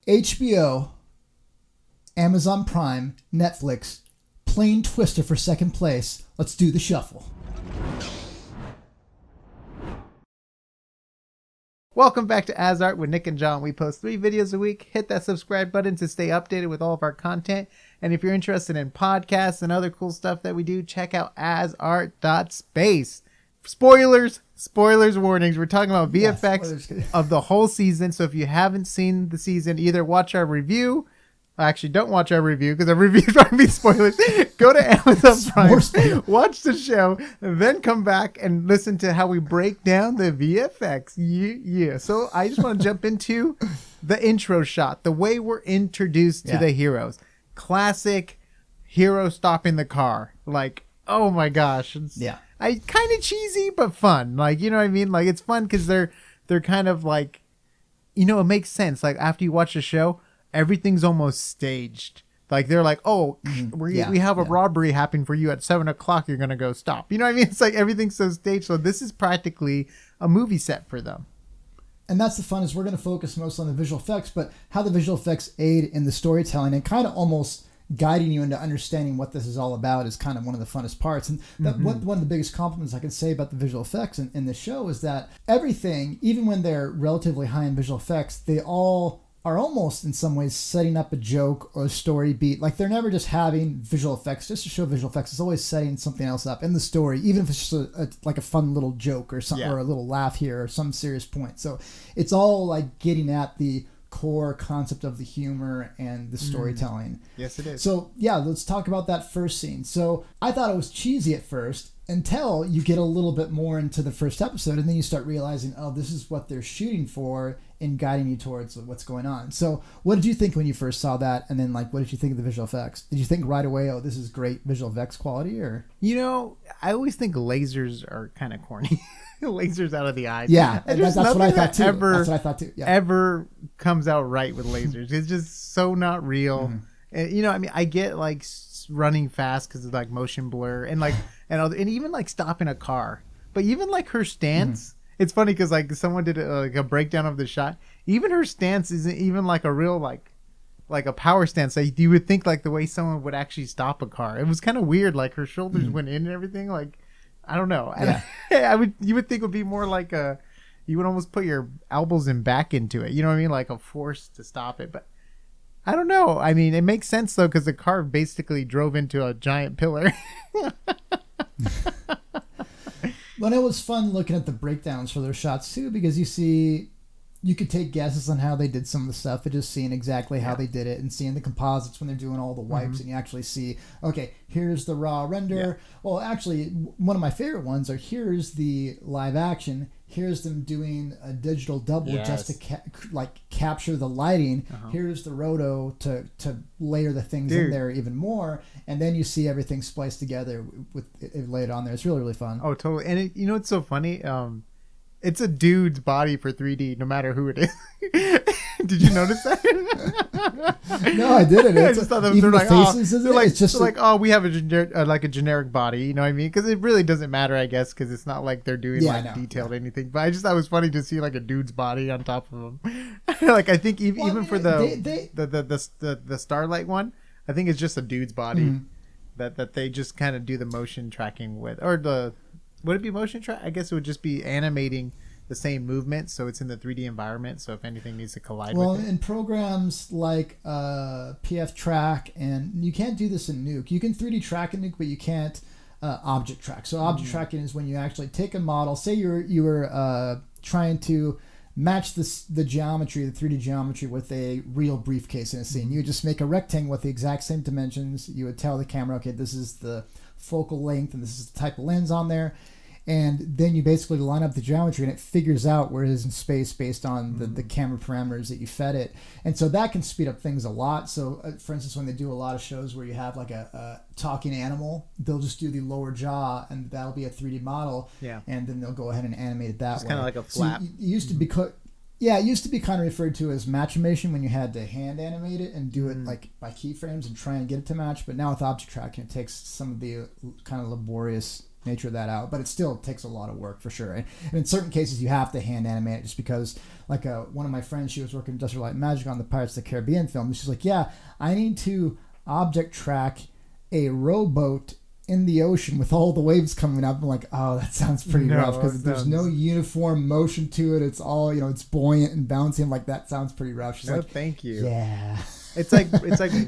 HBO, Amazon Prime, Netflix, plain twister for second place. Let's do the shuffle. Welcome back to AsArt with Nick and John. We post 3 videos a week. Hit that subscribe button to stay updated with all of our content. And if you're interested in podcasts and other cool stuff that we do, check out asart.space. Spoilers warnings. We're talking about VFX of the whole season. So if you haven't seen the season, either watch our review. Actually, don't watch our review because our review is going to be spoilers. Go to Amazon Prime, watch the show, and then come back and listen to how we break down the VFX. Yeah. So I just want to jump into the intro shot, the way we're introduced to the heroes. Classic hero stopping the car. Like, oh my gosh. Kind of cheesy, but fun. Like, you know what I mean? Like, it's fun because they're kind of like, you know, it makes sense. Like, after you watch the show, everything's almost staged. Like, they're like, oh, we have a robbery happening for you at 7:00. You're going to go stop. You know what I mean? It's like everything's so staged. So this is practically a movie set for them. And that's the fun, is we're going to focus most on the visual effects, but how the visual effects aid in the storytelling and kind of almost guiding you into understanding what this is all about is kind of one of the funnest parts. And one of the biggest compliments I can say about the visual effects in this show is that everything, even when they're relatively high in visual effects, they all are almost in some ways setting up a joke or a story beat. Like, they're never just having visual effects just to show visual effects. It's always setting something else up in the story, even if it's just like a fun little joke or something, or a little laugh here or some serious point. So it's all like getting at the core concept of the humor and the storytelling. Yes, it is. So yeah, let's talk about that first scene. So I thought it was cheesy at first until you get a little bit more into the first episode, and then you start realizing, oh, this is what they're shooting for and guiding you towards what's going on. So what did you think when you first saw that? And then, like, what did you think of the visual effects? Did you think right away, oh, this is great visual effects quality? Or, you know, I always think lasers are kind of corny. Lasers out of the eyes. Yeah, that's what I thought too. That's what I thought too. Yeah. Ever comes out right with lasers. It's just so not real. And, you know, I mean, I get like running fast because of like motion blur and like and even like stopping a car. But even like her stance, it's funny because like someone did like a breakdown of the shot. Even her stance isn't even like a real like a power stance. Like, you would think like the way someone would actually stop a car. It was kind of weird. Like, her shoulders went in and everything. Like, I don't know. Yeah. You would think it would be more like you would almost put your elbows and back into it. You know what I mean? Like a force to stop it. But I don't know. I mean, it makes sense though, because the car basically drove into a giant pillar. But it was fun looking at the breakdowns for those shots too, because you could take guesses on how they did some of the stuff, but just seeing exactly how they did it and seeing the composites when they're doing all the wipes, and you actually see, okay, here's the raw render. Well, actually, one of my favorite ones are, here's the live action, here's them doing a digital double just to capture the lighting. Here's the roto to layer the things in there even more, and then you see everything spliced together with it laid on there. It's really, really fun. Oh, totally. And you know what's so funny? It's a dude's body for 3D, no matter who it is. Did you notice that? No, I didn't. I just thought even the faces, it's just like, oh, we have a generic body. You know what I mean? Because it really doesn't matter, I guess, because it's not like they're doing detailed anything. But I just thought it was funny to see like a dude's body on top of him. Like, I think even for the Starlight one, I think it's just a dude's body that they just kind of do the motion tracking with, or the. Would it be motion track? I guess it would just be animating the same movement, so it's in the 3D environment. So if anything needs to collide with it. Well, in programs like PF Track, and you can't do this in Nuke. You can 3D track in Nuke, but you can't object track. So object tracking is when you actually take a model. Say you were trying to match the geometry, the 3D geometry, with a real briefcase in a scene. You would just make a rectangle with the exact same dimensions. You would tell the camera, okay, this is the focal length and this is the type of lens on there, and then you basically line up the geometry and it figures out where it is in space based on the camera parameters that you fed it. And so that can speed up things a lot. So for instance, when they do a lot of shows where you have like a talking animal, they'll just do the lower jaw and that'll be a 3D model, and then they'll go ahead and animate it that way. It's kind of like a flap. So it used to be it used to be kind of referred to as matchimation, when you had to hand animate it and do it like by keyframes and try and get it to match. But now with object tracking, it takes some of the kind of laborious nature of that out, but it still takes a lot of work for sure. And in certain cases, you have to hand animate it just because, like, one of my friends, she was working Industrial Light and Magic on the Pirates of the Caribbean film. And she's like, yeah, I need to object track a rowboat in the ocean with all the waves coming up. I'm like, oh, that sounds pretty rough because there's no uniform motion to it. It's all, it's buoyant and bouncing. I'm like, that sounds pretty rough. She's like, thank you. Yeah. It's like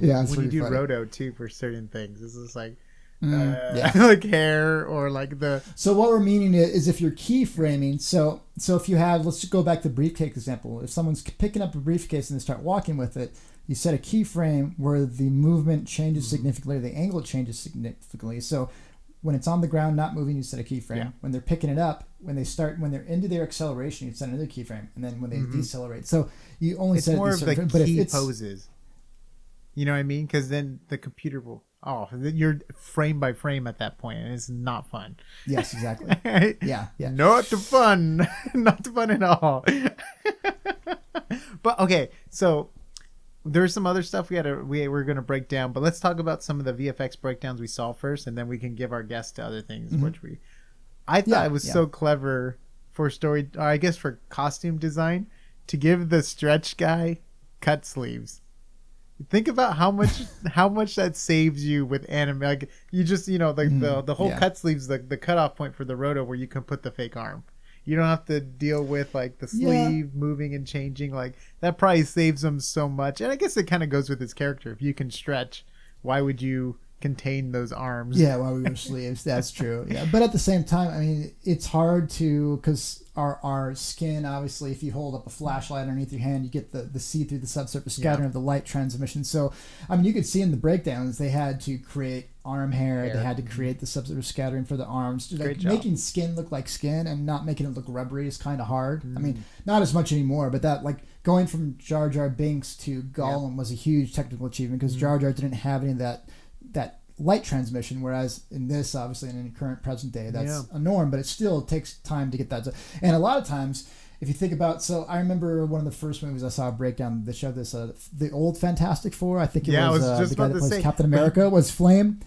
yeah, when you do funny. roto too for certain things. It's just like like hair or like the. So what we're meaning is if you're keyframing. So if you have, let's just go back to the briefcase example. If someone's picking up a briefcase and they start walking with it, you set a keyframe where the movement changes significantly, or the angle changes significantly. So when it's on the ground, not moving, you set a keyframe. Yeah. When they're picking it up, when they're into their acceleration, you set another keyframe, and then when they decelerate. So you only set more it of the key poses. You know what I mean? Because then the computer will. Oh, you're frame by frame at that point, and it's not fun. Yes, exactly. Yeah. Not fun. Not fun at all. But okay, so. There's some other stuff we're gonna break down, but let's talk about some of the VFX breakdowns we saw first, and then we can give our guests to other things. Which I thought it was so clever for story, or I guess for costume design, to give the stretch guy cut sleeves. Think about how much that saves you with anime. Like you just the whole cut sleeves, the cutoff point for the roto where you can put the fake arm. You don't have to deal with like the sleeve moving and changing. Like that probably saves him so much. And I guess it kind of goes with his character. If you can stretch, why would you contain those arms? Yeah, why would we wear sleeves? That's true. Yeah, but at the same time, I mean, it's hard to because our skin, obviously, if you hold up a flashlight underneath your hand, you get the see through the subsurface scattering of the light transmission. So, I mean, you could see in the breakdowns they had to create arm hair. They had to create the subsurface scattering for the arms. Like, making skin look like skin and not making it look rubbery is kind of hard. I mean, not as much anymore, but that like going from Jar Jar Binks to Gollum was a huge technical achievement because Jar Jar didn't have any of that light transmission, whereas in this, obviously, in the current present day, that's a norm, but it still takes time to get that. And a lot of times, if you think about, so I remember one of the first movies I saw a breakdown that showed this, the old Fantastic Four, I think it was the guy that plays Captain America was Flame.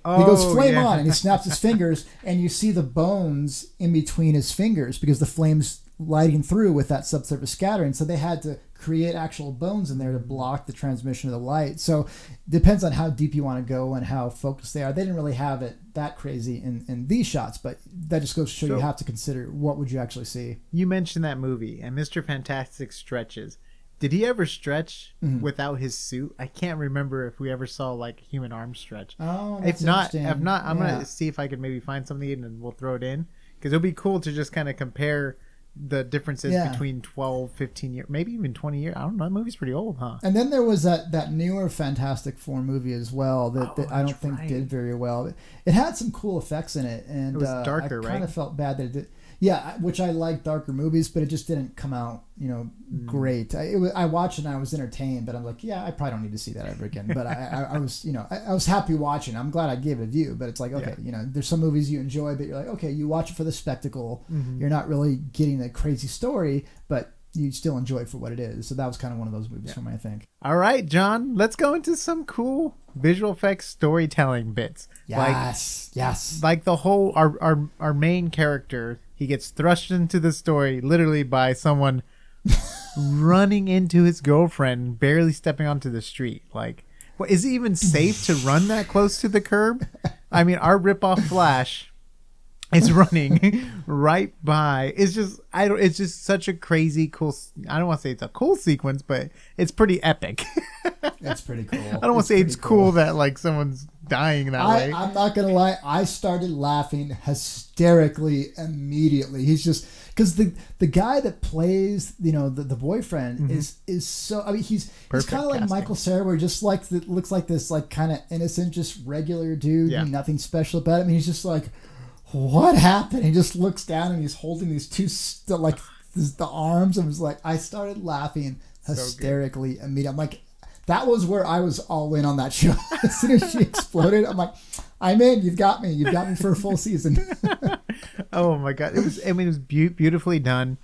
He goes flame on and he snaps his fingers and you see the bones in between his fingers because the flame's lighting through with that subsurface scattering. So they had to create actual bones in there to block the transmission of the light. So it depends on how deep you want to go and how focused they are. They didn't really have it that crazy in these shots, but that just goes to show you have to consider what would you actually see. You mentioned that movie and Mr. Fantastic stretches. Did he ever stretch without his suit? I can't remember if we ever saw like human arm stretch. Oh, that's interesting. If not, I'm gonna see if I could maybe find something and we'll throw it in because it'll be cool to just kind of compare the differences between 12, 15 years, maybe even 20 years. I don't know. That movie's pretty old, huh? And then there was that newer Fantastic Four movie as well that I don't think did very well. It had some cool effects in it, and it was darker, I kind of felt bad that it did. Yeah, which I like darker movies, but it just didn't come out, great. I watched it and I was entertained, but I'm like, I probably don't need to see that ever again. But I was, I was happy watching. I'm glad I gave it a view, but it's like, okay, there's some movies you enjoy, but you're like, okay, you watch it for the spectacle. You're not really getting a crazy story, but you still enjoy it for what it is. So that was kind of one of those movies for me, I think. All right, John, let's go into some cool visual effects storytelling bits. Yes. Like the whole, our main character, he gets thrust into the story literally by someone running into his girlfriend, barely stepping onto the street. Like, is it even safe to run that close to the curb? I mean, our ripoff Flash is running right by. It's just such a crazy cool. I don't want to say it's a cool sequence, but it's pretty epic. It's pretty cool. I don't want to say it's cool that like someone's dying that way. I'm not gonna lie. I started laughing hysterically immediately. He's just because the guy that plays the boyfriend is so. I mean he's kind of like Michael Cera, where just like looks like this like kind of innocent, just regular dude, nothing special about him. And he's just like, what happened? He just looks down and he's holding these two the arms and was like, I started laughing hysterically immediately. I'm like, that was where I was all in on that show. As soon as she exploded, I'm like, I'm in. You've got me. You've got me for a full season. Oh my God. It was beautifully done.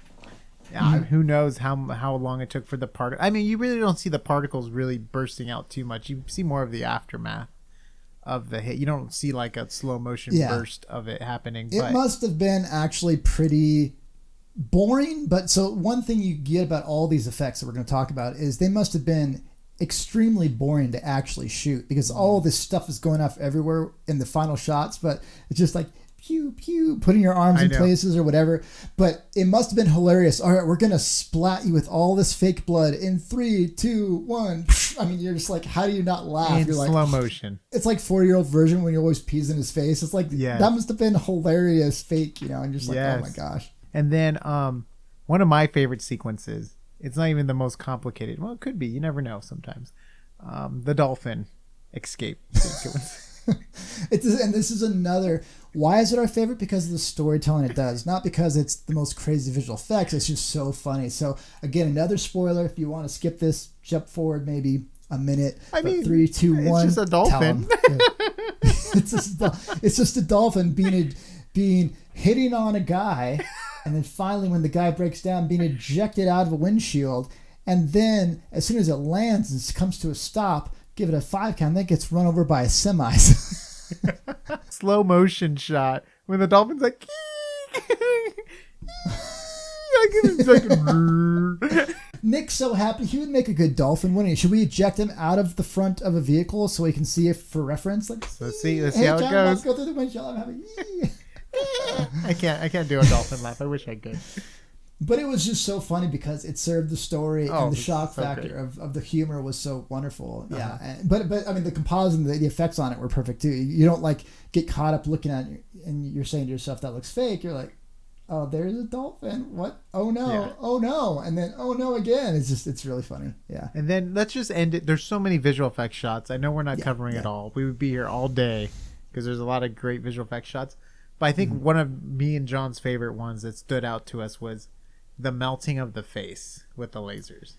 Who knows how long it took for the particle. I mean, you really don't see the particles really bursting out too much. You see more of the aftermath of the hit. You don't see like a slow motion burst of it happening. It must have been actually pretty boring. But so one thing you get about all these effects that we're going to talk about is they must have been extremely boring to actually shoot, because all this stuff is going off everywhere in the final shots, but it's just like pew pew, putting your arms in places or whatever. But it must have been hilarious. All right, we're gonna splat you with all this fake blood in 3, 2, 1. I mean, you're just like, how do you not laugh? You're slow motion. It's like 4-year-old version when he always pees in his face. It's like that must have been hilarious fake, you know, and just like, oh my gosh. And then one of my favorite sequences, it's not even the most complicated. Well, it could be. You never know sometimes. The dolphin escape sequence. And this is another. Why is it our favorite? Because of the storytelling it does. Not because it's the most crazy visual effects. It's just so funny. So, again, another spoiler. If you want to skip this, jump forward maybe a minute. I mean, 3, 2, 1. It's just a dolphin. It's just a dolphin being hitting on a guy. And then finally, when the guy breaks down, being ejected out of a windshield. And then, as soon as it lands and comes to a stop, give it a 5 count, then it gets run over by a semi. Slow motion shot when the dolphin's like, Nick's so happy. He would make a good dolphin, wouldn't he? Should we eject him out of the front of a vehicle so he can see it for reference? Like, let's see how it goes. Let's go through the windshield. I'm having. I can't do a dolphin laugh. I wish I could. But it was just so funny because it served the story, and the shock factor of the humor was so wonderful. Uh-huh. Yeah, but I mean, the compositing, the effects on it were perfect too. You don't like get caught up looking at it and you're saying to yourself that looks fake. You're like, oh, there's a dolphin. What? Oh no! Oh no! And then oh no again. It's really funny. Yeah. And then let's just end it. There's so many visual effects shots. I know we're not covering it all. We would be here all day because there's a lot of great visual effects shots. But I think one of me and John's favorite ones that stood out to us was the melting of the face with the lasers.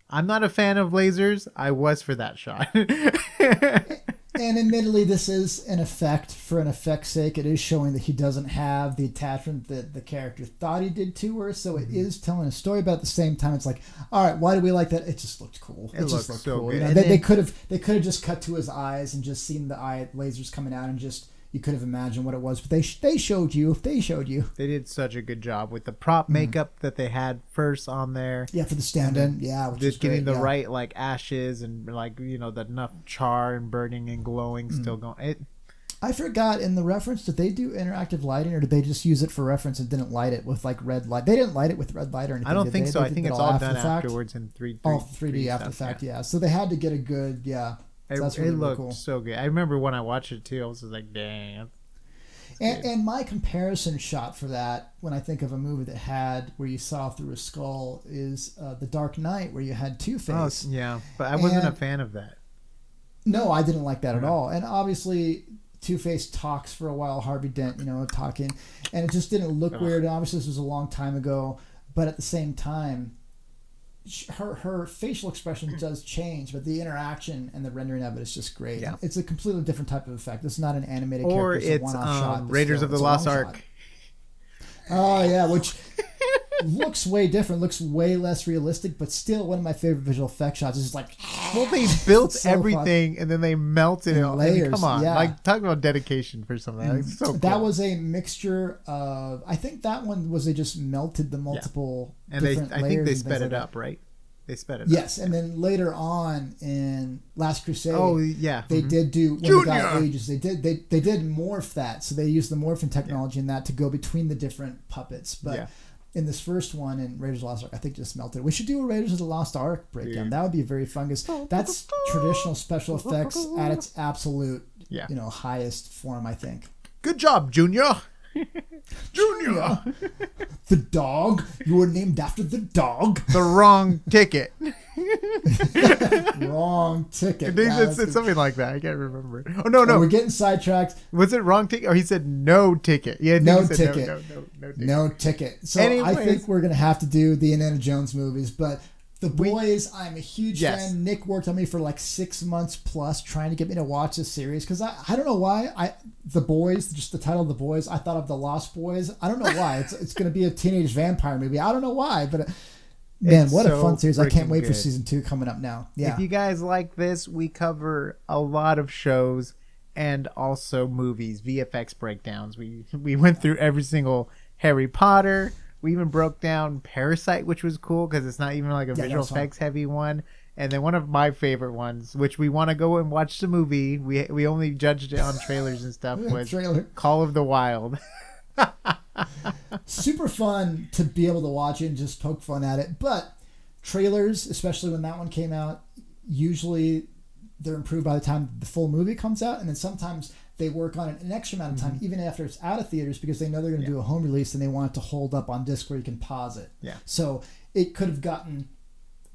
I'm not a fan of lasers. I was for that shot. And admittedly, this is an effect for an effect's sake. It is showing that he doesn't have the attachment that the character thought he did to her. So it is telling a story, but at the same time, it's like, all right, why do we like that? It just looked cool. It just looked so cool. good. You know, they could have just cut to his eyes and just seen the eye lasers coming out and just. You could have imagined what it was, but they showed you. They did such a good job with the prop makeup that they had first on there. Yeah, for the stand-in. Yeah, which just is getting great, the right like ashes and like the enough char and burning and glowing still going. I forgot in the reference. Did they do interactive lighting, or did they just use it for reference and didn't light it with like red light? They didn't light it with red light or anything. I don't think so. They I think it's all done afterwards in 3D. All 3D after the fact. Yeah. So they had to get a good. Yeah. So it looked cool. So good. I remember when I watched it too. I was just like, dang. And my comparison shot for that, when I think of a movie that had where you saw through a skull, is The Dark Knight, where you had Two-Face. Oh, yeah, but I wasn't a fan of that. No, I didn't like that at all. And obviously, Two-Face talks for a while, Harvey Dent, talking, and it just didn't look weird. And obviously, this was a long time ago, but at the same time, her facial expression does change, but the interaction and the rendering of it is just great. Yeah. It's a completely different type of effect. This is not an animated character. It's a one-off shot. Raiders of the Lost Ark. Oh, yeah, which looks way different, looks way less realistic, but still one of my favorite visual effect shots. It's just like... Well, they built everything, and then they melted it. Layers, come on. Yeah. Like, talk about dedication for something. It's so cool. That was a mixture of... I think that one was they just melted the multiple different layers. I think they sped it up, right? They sped it up. Yes, and then later on in Last Crusade, they did do when the guy ages. They did morph that, so they used the morphing technology in that to go between the different puppets. But in this first one in Raiders of the Lost Ark, I think just melted. We should do a Raiders of the Lost Ark breakdown. That would be very fun because that's traditional special effects at its absolute highest form. I think. Good job, Junior. Junior. The dog. You were named after the dog. The wrong ticket. Wrong ticket. It's something like that. I can't remember. Oh, no. We're getting sidetracked. Was it wrong ticket? Or he said no ticket. Yeah, no ticket. No ticket. So anyways, I think we're going to have to do the Indiana Jones movies, but... The Boys, I'm a huge fan. Nick worked on me for like 6 months plus trying to get me to watch this series because I don't know why. The Boys, just the title of The Boys, I thought of The Lost Boys. I don't know why. It's going to be a teenage vampire movie. I don't know why, but man, what a fun series. I can't wait for season 2 coming up now. Yeah. If you guys like this, we cover a lot of shows and also movies, VFX breakdowns. We went through every single Harry Potter. We even broke down Parasite, which was cool because it's not even like a visual effects heavy one. And then one of my favorite ones, which we want to go and watch the movie. We only judged it on trailers and stuff. Was Call of the Wild. Super fun to be able to watch it and just poke fun at it. But trailers, especially when that one came out, usually they're improved by the time the full movie comes out. And then sometimes they work on it an extra amount of time, even after it's out of theaters, because they know they're going to do a home release and they want it to hold up on disc where you can pause it. Yeah. So it could have gotten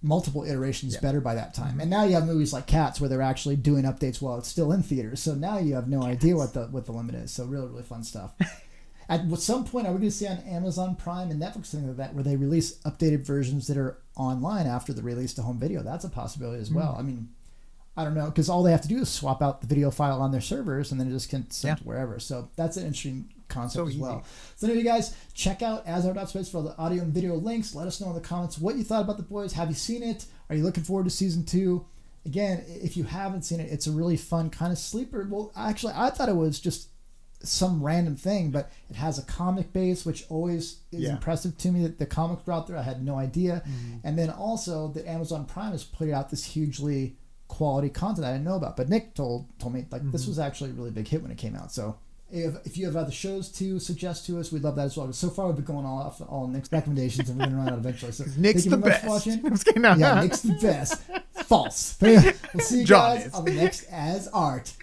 multiple iterations better by that time. And now you have movies like Cats where they're actually doing updates while it's still in theaters. So now you have no idea what the limit is. So really, really fun stuff. At some point, are we going to see on Amazon Prime and Netflix things like that where they release updated versions that are online after the release to home video? That's a possibility as well. I mean, I don't know, because all they have to do is swap out the video file on their servers and then it just can send to wherever. So that's an interesting concept as well. So anyway, guys, check out AsArt.space for all the audio and video links. Let us know in the comments what you thought about The Boys. Have you seen it? Are you looking forward to season 2? Again, if you haven't seen it, it's a really fun kind of sleeper. Well, actually, I thought it was just some random thing, but it has a comic base, which always is impressive to me that the comics were out there. I had no idea. And then also that Amazon Prime has put out this hugely quality content I didn't know about. But Nick told me like this was actually a really big hit when it came out. So if you have other shows to suggest to us, we'd love that as well. But so far we've been going all Nick's recommendations and we're going to run out eventually. So Nick's the best. Yeah, Nick's the best. False. But yeah, we'll see you guys on the next AsArt.